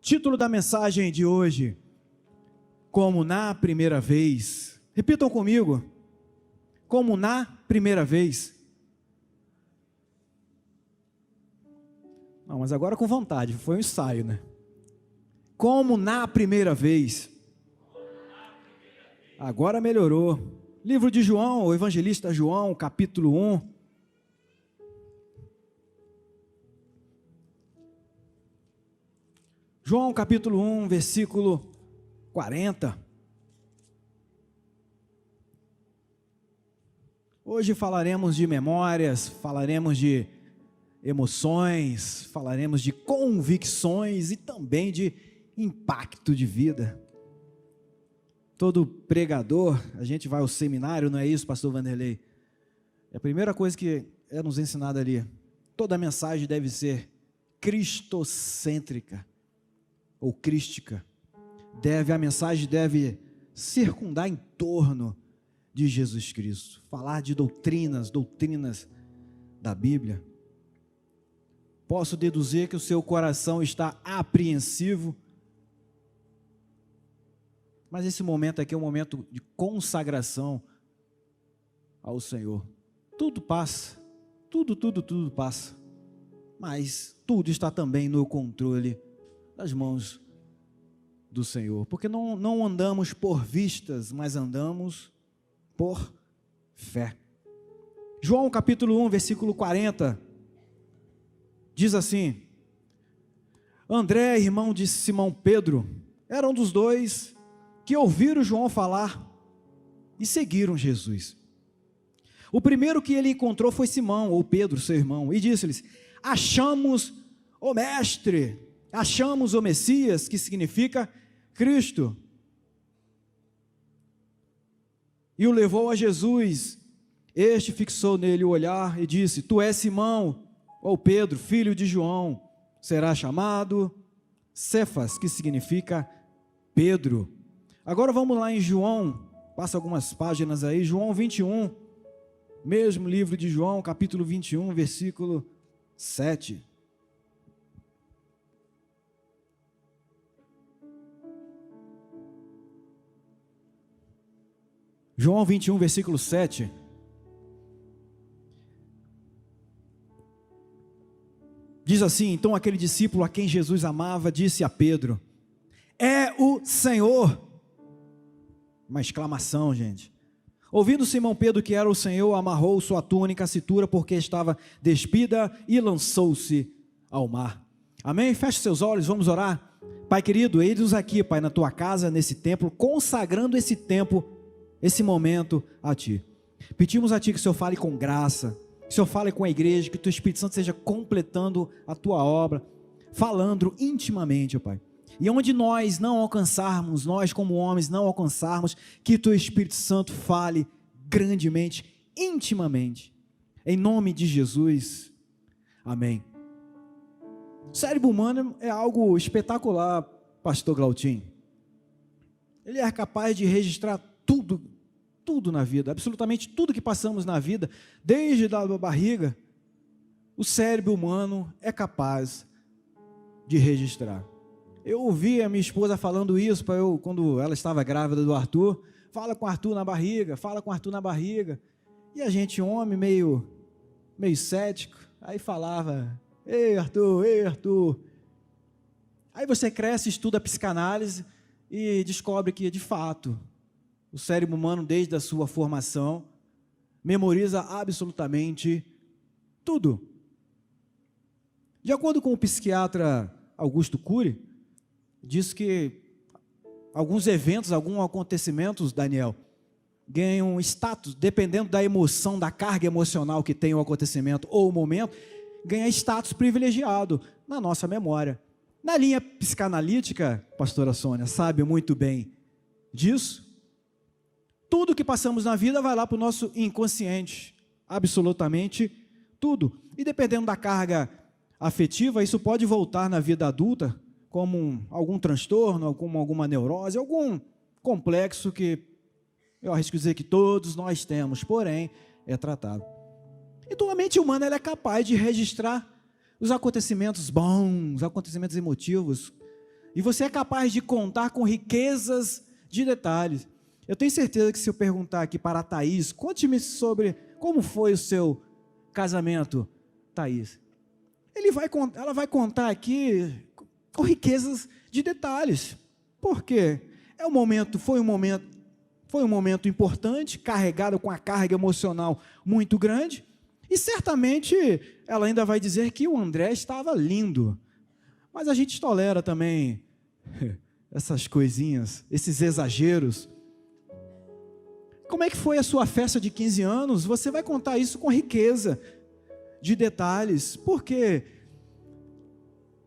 Título da mensagem de hoje: Como na primeira vez. Repitam comigo: como na primeira vez. Não, mas agora com vontade, foi um ensaio, né? Como na primeira vez. Agora melhorou. Livro de João, o evangelista João, capítulo 1. João capítulo 1, versículo 40. Hoje falaremos de memórias, falaremos de emoções, falaremos de convicções e também de impacto de vida. Todo pregador, a gente vai ao seminário, não é isso, pastor Vanderlei? É a primeira coisa que é nos ensinada ali. Toda mensagem deve ser cristocêntrica ou crística. A mensagem deve circundar em torno de Jesus Cristo, falar de doutrinas da Bíblia. Posso deduzir que o seu coração está apreensivo, mas esse momento aqui é um momento de consagração ao Senhor. Tudo passa, tudo passa, mas tudo está também no controle das mãos do Senhor, porque não andamos por vistas, mas andamos por fé. João capítulo 1, versículo 40, diz assim: André, irmão de Simão Pedro, era um dos dois que ouviram João falar e seguiram Jesus. O primeiro que ele encontrou foi Simão, ou Pedro, seu irmão, e disse-lhes: achamos o mestre, achamos o Messias, que significa Cristo. E o levou a Jesus. Este fixou nele o olhar e disse: tu és Simão, ou Pedro, filho de João, será chamado Cefas, que significa Pedro. Agora vamos lá em João, passa algumas páginas aí, João 21, mesmo livro de João, capítulo 21, versículo 7. João 21, versículo 7. Diz assim: então aquele discípulo a quem Jesus amava disse a Pedro: é o Senhor. Uma exclamação, gente. Ouvindo Simão Pedro que era o Senhor, amarrou sua túnica à cintura, porque estava despida, e lançou-se ao mar. Amém? Feche seus olhos, vamos orar. Pai querido, eis-nos aqui, Pai, na tua casa, nesse templo, consagrando esse tempo, esse momento a Ti. Pedimos a Ti que o Senhor fale com graça, que o Senhor fale com a igreja, que o Teu Espírito Santo esteja completando a Tua obra, falando intimamente, Pai. E onde nós não alcançarmos, nós como homens não alcançarmos, que o Teu Espírito Santo fale grandemente, intimamente, em nome de Jesus, amém. O cérebro humano é algo espetacular, pastor Glautinho. Ele é capaz de registrar tudo na vida, absolutamente tudo que passamos na vida, desde a barriga, o cérebro humano é capaz de registrar. Eu ouvi a minha esposa falando isso para eu, quando ela estava grávida do Arthur: fala com o Arthur na barriga, fala com o Arthur na barriga. E a gente, homem, meio cético, aí falava: ei Arthur. Aí você cresce, estuda a psicanálise e descobre que, de fato, o cérebro humano, desde a sua formação, memoriza absolutamente tudo. De acordo com o psiquiatra Augusto Cury, diz que alguns eventos, alguns acontecimentos, Daniel, ganham status, dependendo da emoção, da carga emocional que tem o acontecimento ou o momento, ganha status privilegiado na nossa memória. Na linha psicanalítica, pastora Sônia sabe muito bem disso. Tudo que passamos na vida vai lá para o nosso inconsciente, absolutamente tudo. E dependendo da carga afetiva, isso pode voltar na vida adulta como algum transtorno, como alguma neurose, algum complexo que eu arrisco dizer que todos nós temos, porém é tratado. Então a mente humana ela é capaz de registrar os acontecimentos bons, os acontecimentos emotivos, E você é capaz de contar com riquezas de detalhes. Eu tenho certeza que se eu perguntar aqui para a Thaís, conte-me sobre como foi o seu casamento, Thaís. Ela vai contar aqui com riquezas de detalhes. Por quê? Foi um momento importante, carregado com a carga emocional muito grande, e certamente ela ainda vai dizer que o André estava lindo. Mas a gente tolera também essas coisinhas, esses exageros. Como é que foi a sua festa de 15 anos? Você vai contar isso com riqueza de detalhes, porque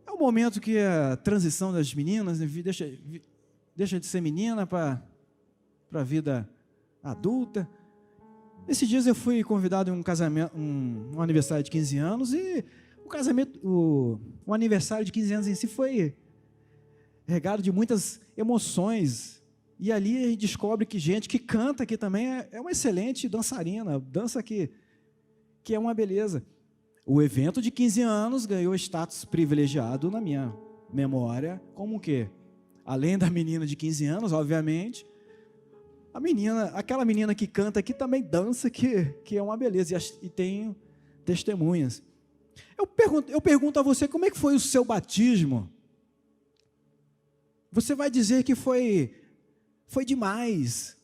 é o momento que a transição das meninas deixa de ser menina para a vida adulta. Esses dias eu fui convidado em um casamento, um aniversário de 15 anos, e o aniversário de 15 anos em si foi regado de muitas emoções. E ali a gente descobre que gente que canta aqui também é uma excelente dançarina, dança que é uma beleza. O evento de 15 anos ganhou status privilegiado na minha memória, como o quê? Além da menina de 15 anos, obviamente, aquela menina que canta aqui também dança, que é uma beleza, e tenho testemunhas. Eu pergunto a você, como é que foi o seu batismo? Você vai dizer que foi demais.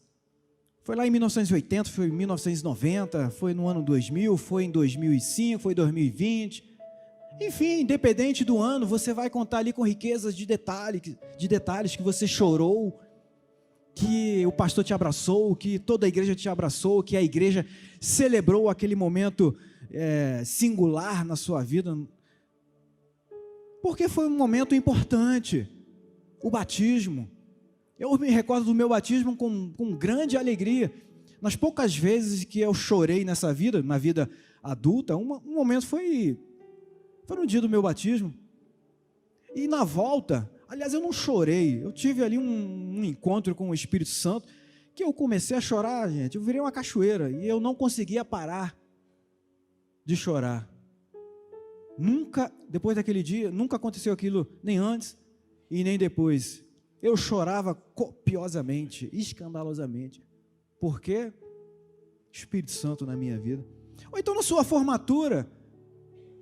Foi lá em 1980, foi em 1990, foi no ano 2000, foi em 2005, foi em 2020. Enfim, independente do ano, você vai contar ali com riquezas de detalhes que você chorou, que o pastor te abraçou, que toda a igreja te abraçou, que a igreja celebrou aquele momento singular na sua vida. Porque foi um momento importante, o batismo. Eu me recordo do meu batismo com grande alegria. Nas poucas vezes que eu chorei nessa vida, na vida adulta, um momento foi no dia do meu batismo. E na volta, aliás, eu não chorei, eu tive ali um encontro com o Espírito Santo, que eu comecei a chorar, gente, eu virei uma cachoeira, e eu não conseguia parar de chorar. Nunca, depois daquele dia, nunca aconteceu aquilo, nem antes e nem depois. Eu chorava copiosamente, escandalosamente. Por quê? Espírito Santo na minha vida. Ou então na sua formatura,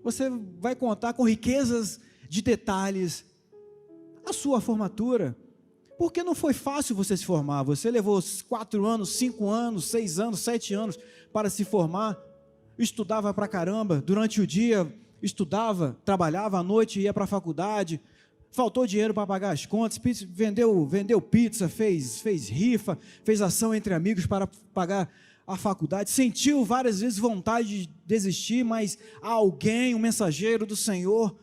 você vai contar com riquezas de detalhes a sua formatura. Porque não foi fácil você se formar. Você levou 4 anos, 5 anos, 6 anos, 7 anos para se formar. Estudava pra caramba, durante o dia estudava, trabalhava, à noite ia para a faculdade. Faltou dinheiro para pagar as contas, vendeu pizza, fez rifa, fez ação entre amigos para pagar a faculdade, sentiu várias vezes vontade de desistir, mas alguém, um mensageiro do Senhor,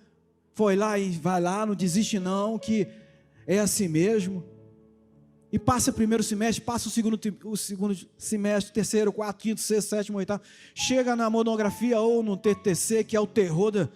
foi lá e vai lá, não desiste não, que é assim mesmo. E passa o primeiro semestre, passa o segundo semestre, terceiro, quarto, quinto, sexto, sétimo, oitavo, chega na monografia ou no TTC, que é o terror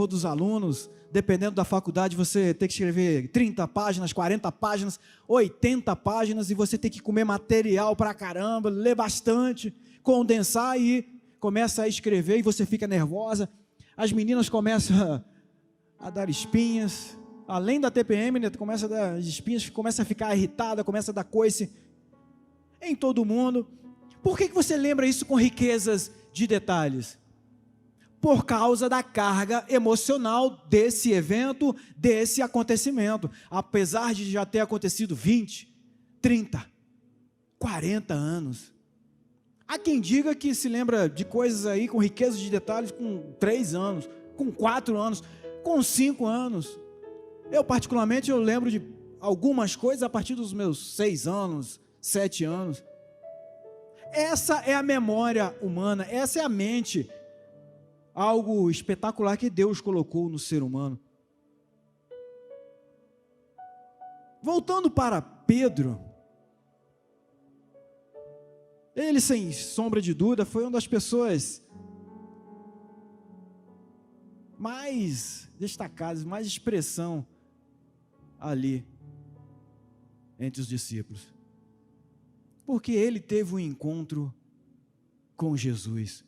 dos alunos. Dependendo da faculdade, você tem que escrever 30 páginas, 40 páginas, 80 páginas, e você tem que comer material pra caramba, ler bastante, condensar, e começa a escrever, e você fica nervosa. As meninas começam a dar espinhas, além da TPM, né, começa a dar espinhas, começa a ficar irritada, começa a dar coice em todo mundo. Por que você lembra isso com riquezas de detalhes? Por causa da carga emocional desse evento, desse acontecimento. Apesar de já ter acontecido 20, 30, 40 anos. Há quem diga que se lembra de coisas aí com riqueza de detalhes com 3 anos, com 4 anos, com 5 anos. Eu particularmente lembro de algumas coisas a partir dos meus 6 anos, 7 anos. Essa é a memória humana, essa é a mente, algo espetacular que Deus colocou no ser humano. Voltando para Pedro, ele, sem sombra de dúvida, foi uma das pessoas mais destacadas, mais expressão ali entre os discípulos, porque ele teve um encontro com Jesus.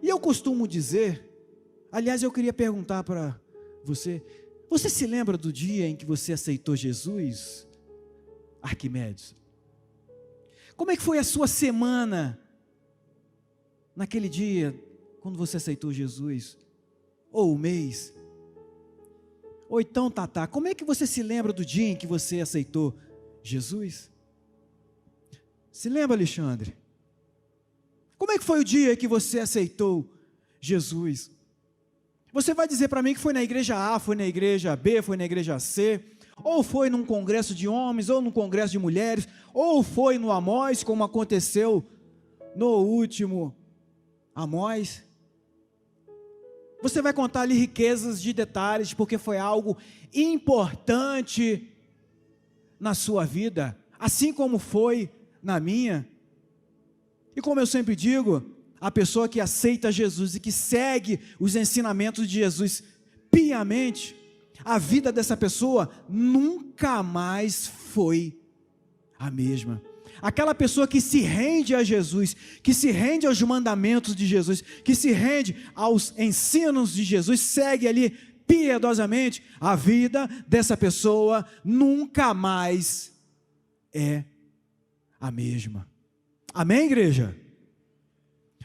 E eu costumo dizer, aliás, eu queria perguntar para você, Você se lembra do dia em que você aceitou Jesus, Arquimedes? Como é que foi a sua semana naquele dia, quando você aceitou Jesus? Ou o mês? Ou então, Tatá, como é que você se lembra do dia em que você aceitou Jesus? Se lembra, Alexandre? Como é que foi o dia que você aceitou Jesus? Você vai dizer para mim que foi na igreja A, foi na igreja B, foi na igreja C, ou foi num congresso de homens, ou num congresso de mulheres, ou foi no Amós, como aconteceu no último Amós. Você vai contar ali riquezas de detalhes, porque foi algo importante na sua vida, assim como foi na minha. E como eu sempre digo, a pessoa que aceita Jesus e que segue os ensinamentos de Jesus piamente, a vida dessa pessoa nunca mais foi a mesma. Aquela pessoa que se rende a Jesus, que se rende aos mandamentos de Jesus, que se rende aos ensinos de Jesus, segue ali piedosamente, a vida dessa pessoa nunca mais é a mesma. Amém, igreja?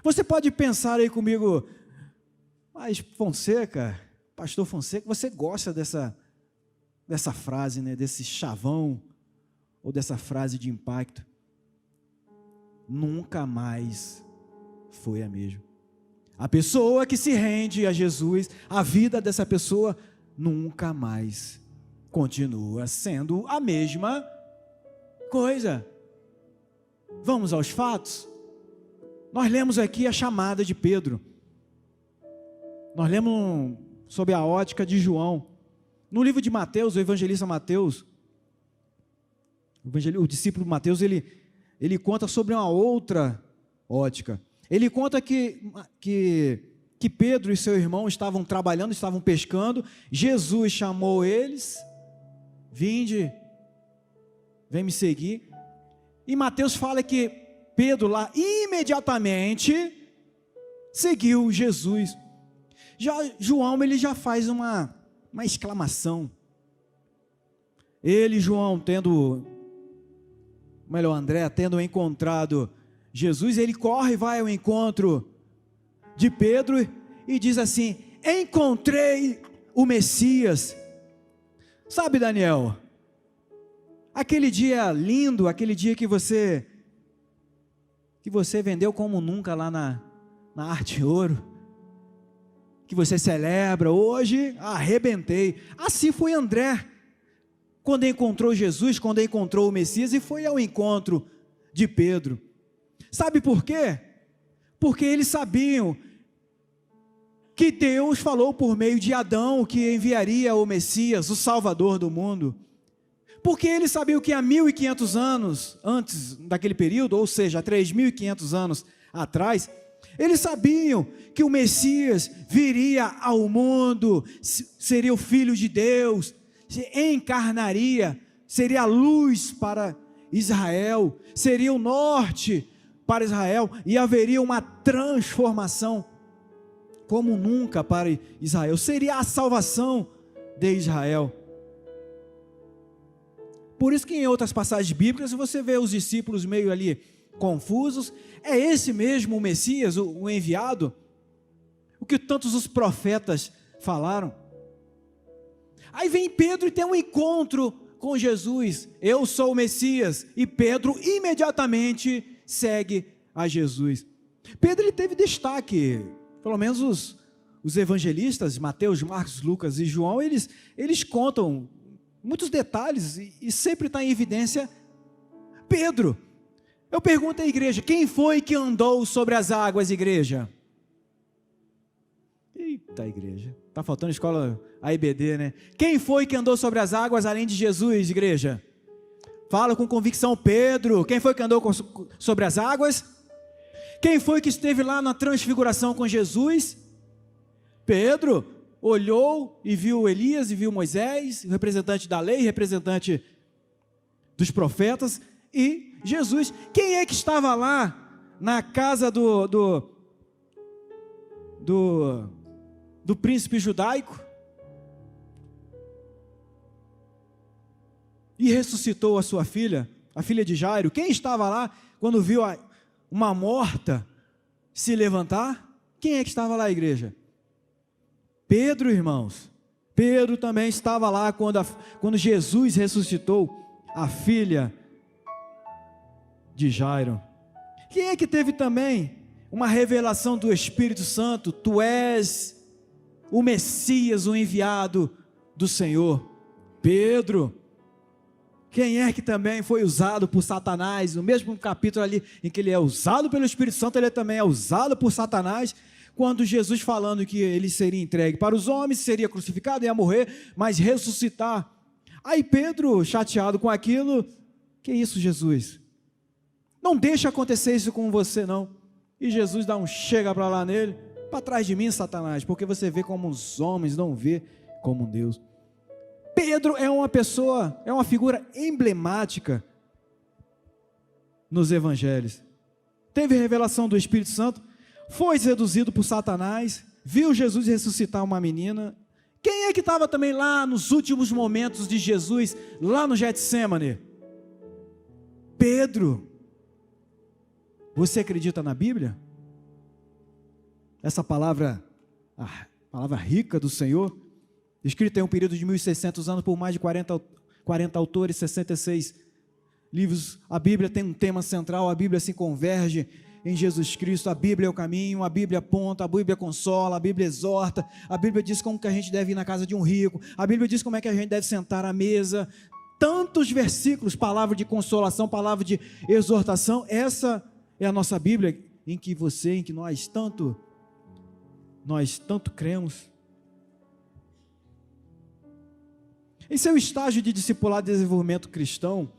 Você pode pensar aí comigo, mas Fonseca, pastor Fonseca, você gosta dessa frase, né, desse chavão, ou dessa frase de impacto? Nunca mais foi a mesma. A pessoa que se rende a Jesus, a vida dessa pessoa nunca mais continua sendo a mesma coisa. Vamos aos fatos? Nós lemos aqui a chamada de Pedro. Nós lemos sob a ótica de João. No livro de Mateus, o evangelista Mateus, o discípulo Mateus, ele conta sobre uma outra ótica. Ele conta que Pedro e seu irmão estavam trabalhando, estavam pescando. Jesus chamou eles: vinde, vem me seguir. E Mateus fala que Pedro lá imediatamente seguiu Jesus. Já João, ele já faz uma exclamação. Ele, João, André, tendo encontrado Jesus, ele corre e vai ao encontro de Pedro e diz assim: encontrei o Messias. Sabe, Daniel, aquele dia lindo, aquele dia que você vendeu como nunca lá na Arte Ouro, que você celebra, hoje arrebentei. Assim foi André, quando encontrou Jesus, quando encontrou o Messias, e foi ao encontro de Pedro. Sabe por quê? Porque eles sabiam que Deus falou por meio de Adão que enviaria o Messias, o Salvador do mundo. Porque eles sabiam que há 1500 anos antes daquele período, ou seja, há 3500 anos atrás, eles sabiam que o Messias viria ao mundo, seria o Filho de Deus, se encarnaria, seria a luz para Israel, seria o norte para Israel, e haveria uma transformação como nunca para Israel, seria a salvação de Israel. Por isso que em outras passagens bíblicas você vê os discípulos meio ali confusos. É esse mesmo o Messias, o enviado? O que tantos os profetas falaram? Aí vem Pedro e tem um encontro com Jesus. Eu sou o Messias. E Pedro imediatamente segue a Jesus. Pedro, ele teve destaque. Pelo menos os evangelistas, Mateus, Marcos, Lucas e João, eles contam muitos detalhes e sempre está em evidência Pedro. Eu pergunto à igreja: quem foi que andou sobre as águas, igreja? Eita, igreja, está faltando escola AIBD, né? Quem foi que andou sobre as águas além de Jesus, igreja? Fala com convicção, Pedro. Quem foi que andou sobre as águas? Quem foi que esteve lá na transfiguração com Jesus? Pedro. Olhou e viu Elias e viu Moisés, representante da lei, representante dos profetas, e Jesus. Quem é que estava lá na casa do príncipe judaico? e ressuscitou a sua filha, a filha de Jairo. Quem estava lá quando viu uma morta se levantar? Quem é que estava lá, igreja? Pedro, irmãos. Pedro também estava lá quando Jesus ressuscitou a filha de Jairo. Quem é que teve também uma revelação do Espírito Santo? Tu és o Messias, o enviado do Senhor. Pedro. Quem é que também foi usado por Satanás? No mesmo capítulo ali em que ele é usado pelo Espírito Santo, ele também é usado por Satanás, quando Jesus falando que ele seria entregue para os homens, seria crucificado, ia morrer, mas ressuscitar. Aí Pedro, chateado com aquilo, que isso, Jesus? Não deixa acontecer isso com você não. E Jesus dá um chega para lá nele, para trás de mim, Satanás, porque você vê como os homens, não vê como Deus. Pedro é uma pessoa, é uma figura emblemática nos evangelhos. Teve revelação do Espírito Santo, foi seduzido por Satanás, viu Jesus ressuscitar uma menina. Quem é que estava também lá nos últimos momentos de Jesus, lá no Getsêmani? Pedro. Você acredita na Bíblia? Essa palavra, a palavra rica do Senhor, escrita em um período de 1.600 anos por mais de 40 autores, 66 livros. A Bíblia tem um tema central, a Bíblia se converge em Jesus Cristo. A Bíblia é o caminho, a Bíblia aponta, a Bíblia consola, a Bíblia exorta, a Bíblia diz como que a gente deve ir na casa de um rico, a Bíblia diz como é que a gente deve sentar à mesa. Tantos versículos, palavra de consolação, palavra de exortação. Essa é a nossa Bíblia, em que nós tanto cremos. Em seu estágio de discipulado e desenvolvimento cristão,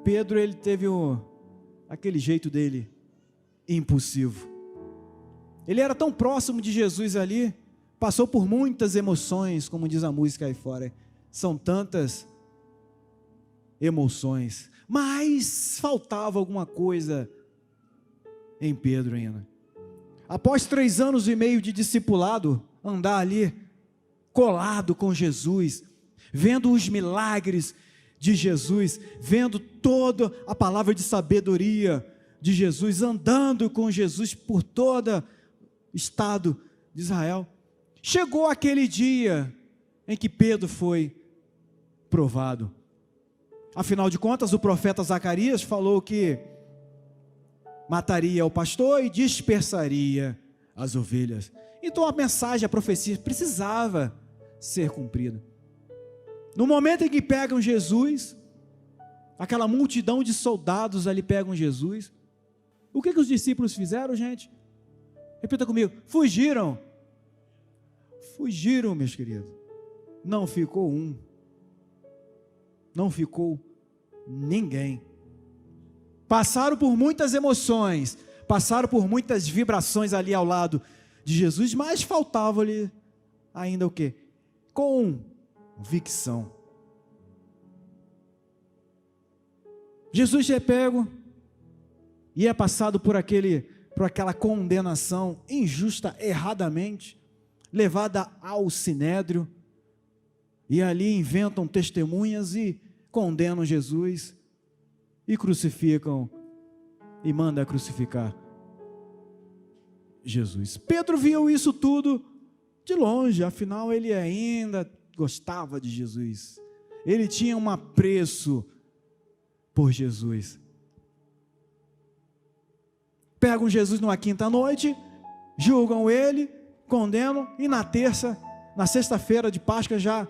Pedro, ele teve aquele jeito dele, impulsivo. Ele era tão próximo de Jesus ali, passou por muitas emoções, como diz a música aí fora. São tantas emoções, mas faltava alguma coisa em Pedro ainda. Após 3 anos e meio de discipulado, andar ali, colado com Jesus, vendo os milagres de Jesus, vendo toda a palavra de sabedoria de Jesus, andando com Jesus por todo o estado de Israel. Chegou aquele dia em que Pedro foi provado. Afinal de contas, o profeta Zacarias falou que mataria o pastor e dispersaria as ovelhas. Então a mensagem, a profecia precisava ser cumprida. No momento em que pegam Jesus, aquela multidão de soldados ali pegam Jesus, o que os discípulos fizeram, gente? Repita comigo: fugiram. Fugiram, meus queridos. Não ficou um, não ficou ninguém. Passaram por muitas emoções, passaram por muitas vibrações ali ao lado de Jesus, mas faltava-lhe ainda o quê? Convicção. Jesus é pego e é passado por aquela condenação injusta, erradamente, levada ao sinédrio, e ali inventam testemunhas e condenam Jesus e crucificam e mandam crucificar Jesus. Pedro viu isso tudo de longe, afinal ele ainda gostava de Jesus, ele tinha um apreço por Jesus. Pegam Jesus numa quinta noite, julgam ele, condenam, e na sexta-feira de Páscoa já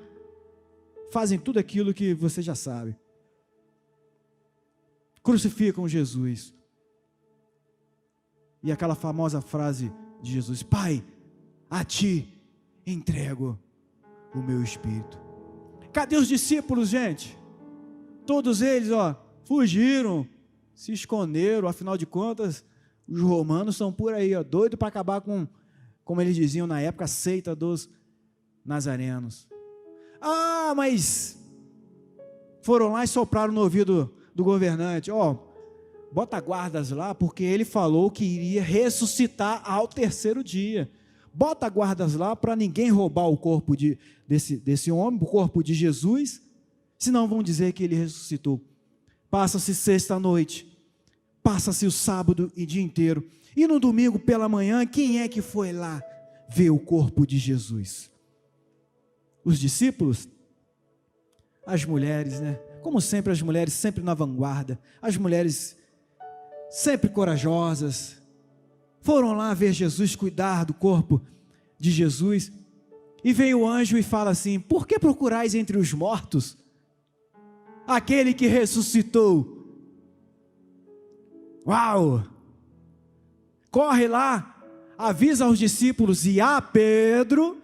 fazem tudo aquilo que você já sabe. Crucificam Jesus. E aquela famosa frase de Jesus: Pai, a ti entrego o meu espírito. Cadê os discípulos, gente? Todos eles, fugiram, se esconderam. Afinal de contas, os romanos são por aí, doidos para acabar com, como eles diziam na época, a seita dos nazarenos. Mas foram lá e sopraram no ouvido do governante: bota guardas lá, porque ele falou que iria ressuscitar ao terceiro dia. bota guardas lá para ninguém roubar o corpo desse homem, o corpo de Jesus, senão vão dizer que ele ressuscitou. Passa-se sexta-noite, passa-se o sábado e dia inteiro, e no domingo pela manhã, quem é que foi lá ver o corpo de Jesus? Os discípulos? As mulheres, né? Como sempre, as mulheres sempre na vanguarda, as mulheres sempre corajosas, foram lá ver Jesus, cuidar do corpo de Jesus, e vem o anjo e fala assim: por que procurais entre os mortos aquele que ressuscitou? Uau! Corre lá, avisa aos discípulos e a Pedro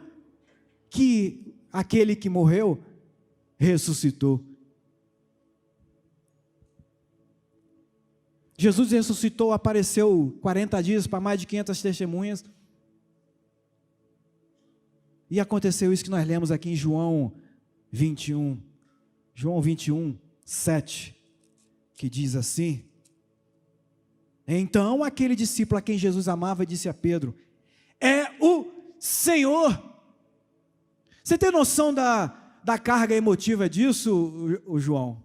que aquele que morreu ressuscitou. Jesus ressuscitou, apareceu 40 dias para mais de 500 testemunhas. E aconteceu isso que nós lemos aqui em João 21. João 21, 7. Que diz assim: então aquele discípulo a quem Jesus amava disse a Pedro: é o Senhor. Você tem noção da carga emotiva disso, o João?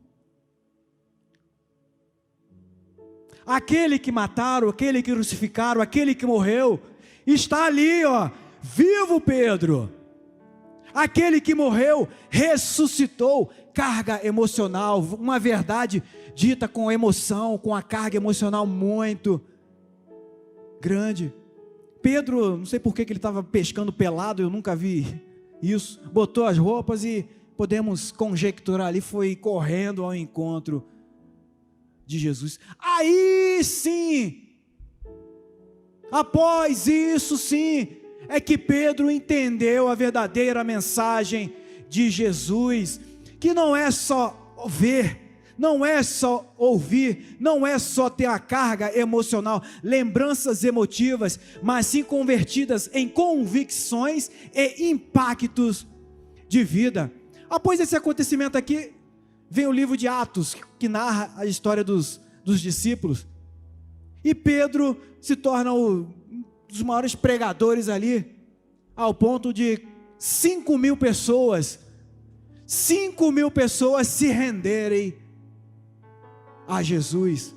Aquele que mataram, aquele que crucificaram, aquele que morreu, está ali, ó, vivo, Pedro. Aquele que morreu, ressuscitou. Carga emocional, uma verdade dita com emoção, com a carga emocional muito grande. Pedro, não sei por que ele estava pescando pelado, eu nunca vi isso. Botou as roupas e podemos conjecturar ali, foi correndo ao encontro de Jesus. Aí sim, após isso sim, é que Pedro entendeu a verdadeira mensagem de Jesus, que não é só ver, não é só ouvir, não é só ter a carga emocional, lembranças emotivas, mas sim convertidas em convicções e impactos de vida. Após esse acontecimento aqui, vem o livro de Atos, que narra a história dos discípulos, e Pedro se torna um dos maiores pregadores ali, ao ponto de 5.000 pessoas se renderem a Jesus.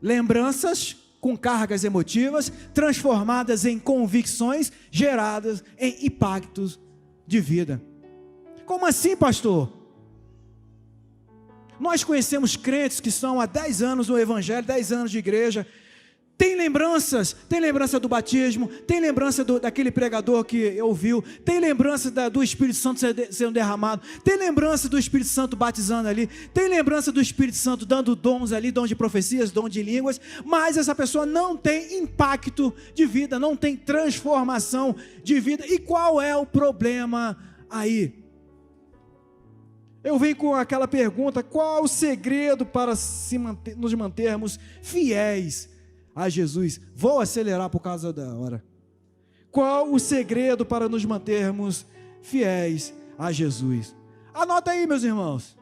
Lembranças com cargas emotivas, transformadas em convicções, geradas em impactos de vida. Como assim, pastor? Nós conhecemos crentes que estão há 10 anos no Evangelho, 10 anos de igreja, tem lembrança do batismo, tem lembrança daquele pregador que ouviu, tem lembrança do Espírito Santo sendo derramado, tem lembrança do Espírito Santo batizando ali, tem lembrança do Espírito Santo dando dons ali, dom de profecias, dom de línguas, mas essa pessoa não tem impacto de vida, não tem transformação de vida. E qual é o problema aí? Eu venho com aquela pergunta: qual o segredo para nos mantermos fiéis a Jesus? Vou acelerar por causa da hora. Qual o segredo para nos mantermos fiéis a Jesus? Anota aí, meus irmãos: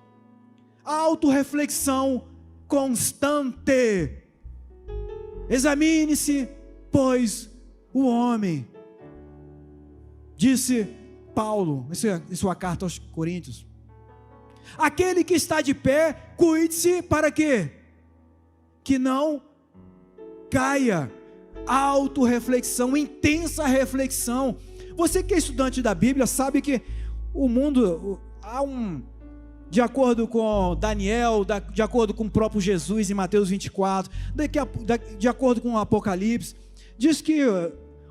autorreflexão constante. Examine-se, pois, o homem, disse Paulo em sua carta aos Coríntios. Aquele que está de pé, cuide-se para quê? Que não caia. Autorreflexão, intensa reflexão. Você que é estudante da Bíblia sabe que o mundo, de acordo com Daniel, de acordo com o próprio Jesus em Mateus 24, de acordo com o Apocalipse, diz que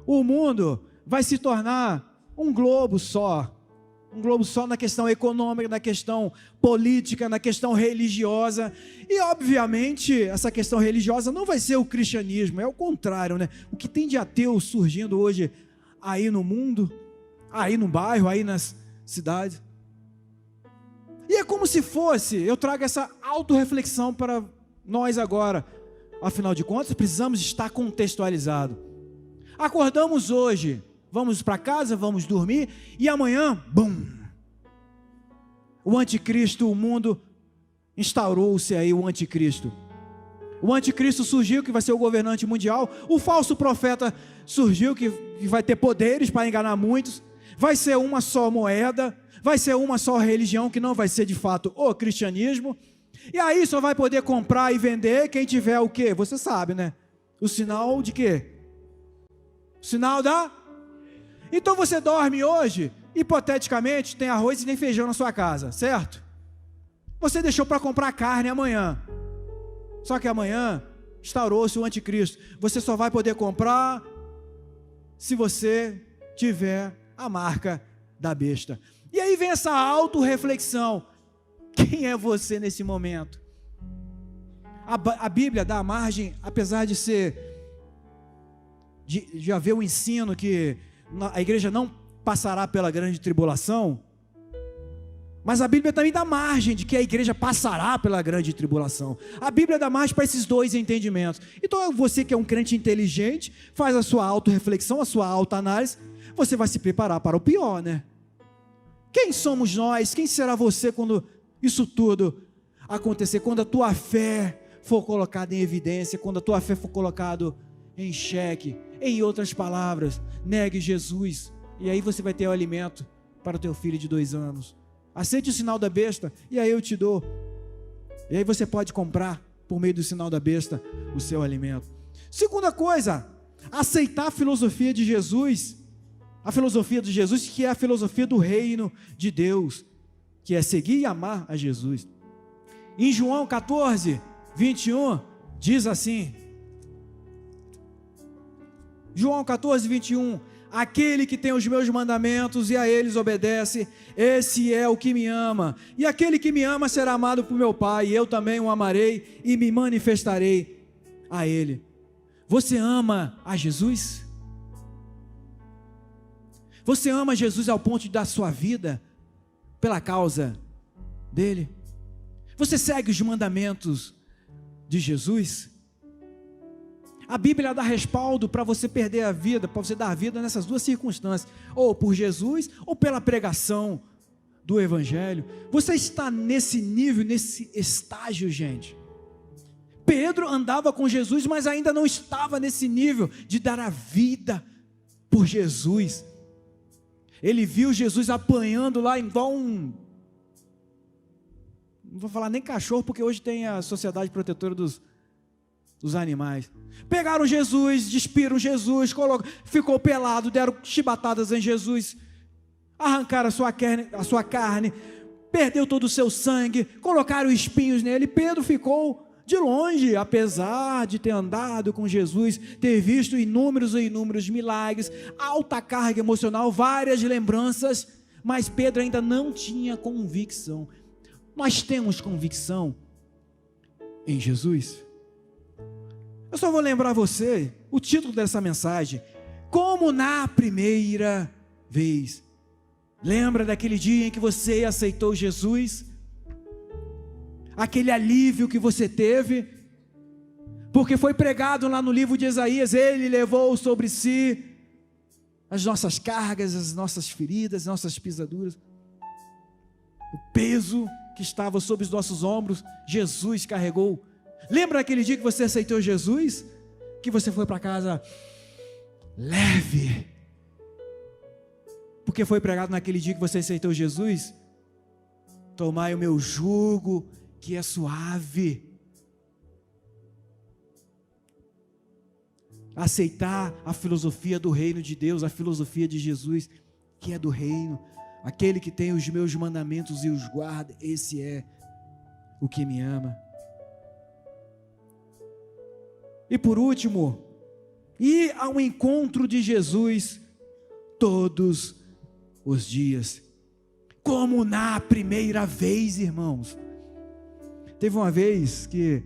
o mundo vai se tornar um globo só na questão econômica, na questão política, na questão religiosa. E obviamente essa questão religiosa não vai ser o cristianismo, é o contrário, né? O que tem de ateu surgindo hoje aí no mundo, aí no bairro, aí nas cidades. E é como se fosse, eu trago essa autorreflexão para nós agora. Afinal de contas, precisamos estar contextualizados. Acordamos hoje, vamos para casa, vamos dormir, e amanhã, bum! O anticristo, o mundo instaurou-se aí, o anticristo. O anticristo surgiu, que vai ser o governante mundial. O falso profeta surgiu, que vai ter poderes para enganar muitos. Vai ser uma só moeda, vai ser uma só religião, que não vai ser de fato o cristianismo. E aí só vai poder comprar e vender quem tiver o quê? Você sabe, né? O sinal de quê? O sinal da... Então você dorme hoje, hipoteticamente, tem arroz e nem feijão na sua casa, certo? Você deixou para comprar carne amanhã. Só que amanhã instaurou-se o anticristo. Você só vai poder comprar se você tiver a marca da besta. E aí vem essa autorreflexão. Quem é você nesse momento? A Bíblia dá margem, apesar de haver um ensino que a igreja não passará pela grande tribulação, mas a Bíblia também dá margem de que a igreja passará pela grande tribulação. A Bíblia dá margem para esses dois entendimentos. Então você que é um crente inteligente, faz a sua autorreflexão, a sua autoanálise, você vai se preparar para o pior, né? Quem somos nós? Quem será você quando isso tudo acontecer? Quando a tua fé for colocada em evidência, quando a tua fé for colocada em xeque. Em outras palavras, negue Jesus, e aí você vai ter o alimento para o teu filho de 2 anos. Aceite o sinal da besta, e aí eu te dou. E aí você pode comprar, por meio do sinal da besta, o seu alimento. Segunda coisa, aceitar a filosofia de Jesus. A filosofia de Jesus, que é a filosofia do reino de Deus, que é seguir e amar a Jesus. Em João 14, 21, diz assim, João 14, 21, aquele que tem os meus mandamentos e a eles obedece, esse é o que me ama, e aquele que me ama será amado por meu Pai, e eu também o amarei e me manifestarei a ele. Você ama a Jesus? Você ama Jesus ao ponto de dar sua vida pela causa dele? Você segue os mandamentos de Jesus? A Bíblia dá respaldo para você perder a vida, para você dar a vida nessas duas circunstâncias, ou por Jesus, ou pela pregação do Evangelho. Você está nesse nível, nesse estágio, gente. Pedro andava com Jesus, mas ainda não estava nesse nível de dar a vida por Jesus. Ele viu Jesus apanhando lá igual não vou falar nem cachorro, porque hoje tem a Sociedade Protetora dos animais. Pegaram Jesus, despiram Jesus, ficou pelado, deram chibatadas em Jesus, arrancaram a sua carne, perdeu todo o seu sangue, colocaram espinhos nele. Pedro ficou de longe, apesar de ter andado com Jesus, ter visto inúmeros e inúmeros milagres, alta carga emocional, várias lembranças, mas Pedro ainda não tinha convicção. Nós temos convicção em Jesus? Eu só vou lembrar você o título dessa mensagem: como na primeira vez. Lembra daquele dia em que você aceitou Jesus? Aquele alívio que você teve, porque foi pregado lá no livro de Isaías, ele levou sobre si as nossas cargas, as nossas feridas, as nossas pisaduras, o peso que estava sobre os nossos ombros, Jesus carregou. Lembra aquele dia que você aceitou Jesus? Que você foi para casa leve, porque foi pregado naquele dia que você aceitou Jesus: tomai o meu jugo, que é suave. Aceitar a filosofia do reino de Deus, a filosofia de Jesus, que é do reino. Aquele que tem os meus mandamentos e os guarda, esse é o que me ama. E por último, ir ao encontro de Jesus todos os dias, como na primeira vez, irmãos. Teve uma vez que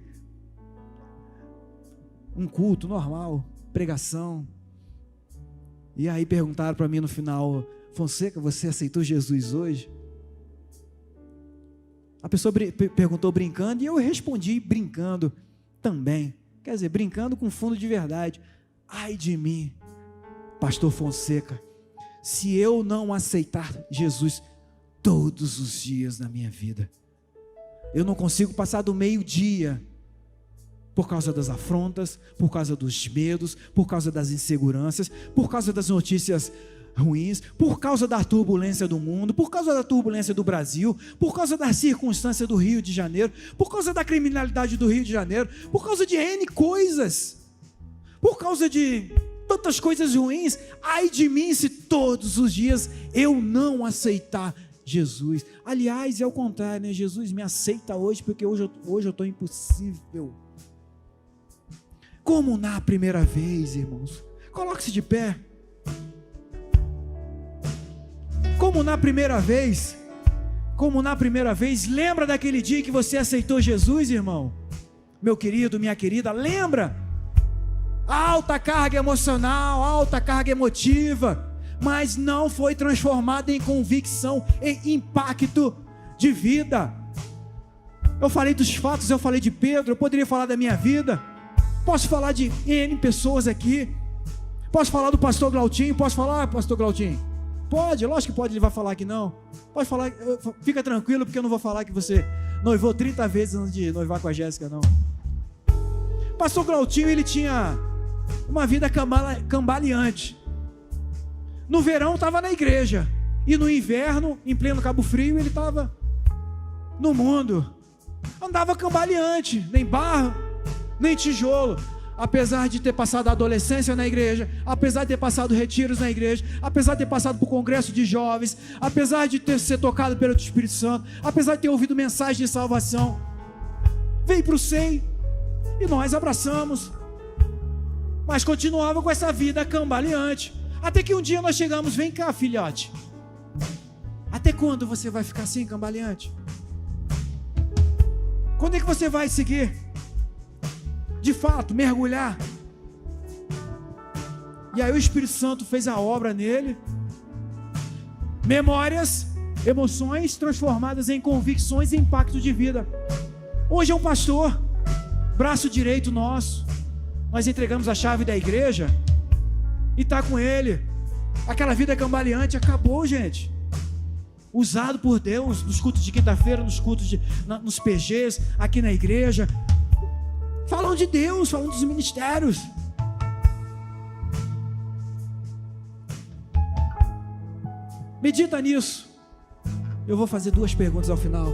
um culto normal, pregação, e aí perguntaram para mim no final: Fonseca, você aceitou Jesus hoje? A pessoa perguntou brincando, e eu respondi brincando também. Quer dizer, brincando com fundo de verdade. Ai de mim, pastor Fonseca, se eu não aceitar Jesus todos os dias na minha vida, eu não consigo passar do meio-dia Por causa das afrontas, por causa dos medos, por causa das inseguranças, por causa das notícias ruins, por causa da turbulência do mundo, por causa da turbulência do Brasil, por causa da circunstância do Rio de Janeiro, por causa da criminalidade do Rio de Janeiro, por causa de N coisas, por causa de tantas coisas ruins. Ai de mim se todos os dias eu não aceitar Jesus. Aliás, é o contrário, né? Jesus me aceita hoje, porque hoje eu estou impossível. Como na primeira vez, irmãos. Coloque-se de pé. Como na primeira vez. Como na primeira vez. Lembra daquele dia que você aceitou Jesus, irmão? Meu querido, minha querida, lembra? Alta carga emocional, alta carga emotiva, mas não foi transformada em convicção, em impacto de vida. Eu falei dos fatos, eu falei de Pedro, eu poderia falar da minha vida. Posso falar de N pessoas aqui. Posso falar do pastor Glautinho? Posso falar, pastor Glautinho? Pode, lógico que pode, ele vai falar que não. Pode falar, fica tranquilo, porque eu não vou falar que você noivou 30 vezes antes de noivar com a Jéssica, não. Pastor Glautinho, ele tinha uma vida cambaleante. No verão estava na igreja, e no inverno, em pleno Cabo Frio, ele estava no mundo. Andava cambaleante, nem barro, nem tijolo. Apesar de ter passado a adolescência na igreja, apesar de ter passado retiros na igreja, apesar de ter passado por congresso de jovens, apesar de ter sido tocado pelo Espírito Santo, apesar de ter ouvido mensagem de salvação, veio para o SEI e nós abraçamos, mas continuava com essa vida cambaleante, até que um dia nós chegamos: vem cá, filhote, até quando você vai ficar assim, cambaleante? Quando é que você vai seguir? De fato, mergulhar. E aí o Espírito Santo fez a obra nele. Memórias, emoções transformadas em convicções e impacto de vida. Hoje é um pastor, braço direito nosso. Nós entregamos a chave da igreja e está com ele. Aquela vida cambaleante acabou, gente. Usado por Deus nos cultos de quinta-feira, nos cultos nos PGs, aqui na igreja. Falam de Deus, falam dos ministérios. Medita nisso. Eu vou fazer 2 perguntas ao final.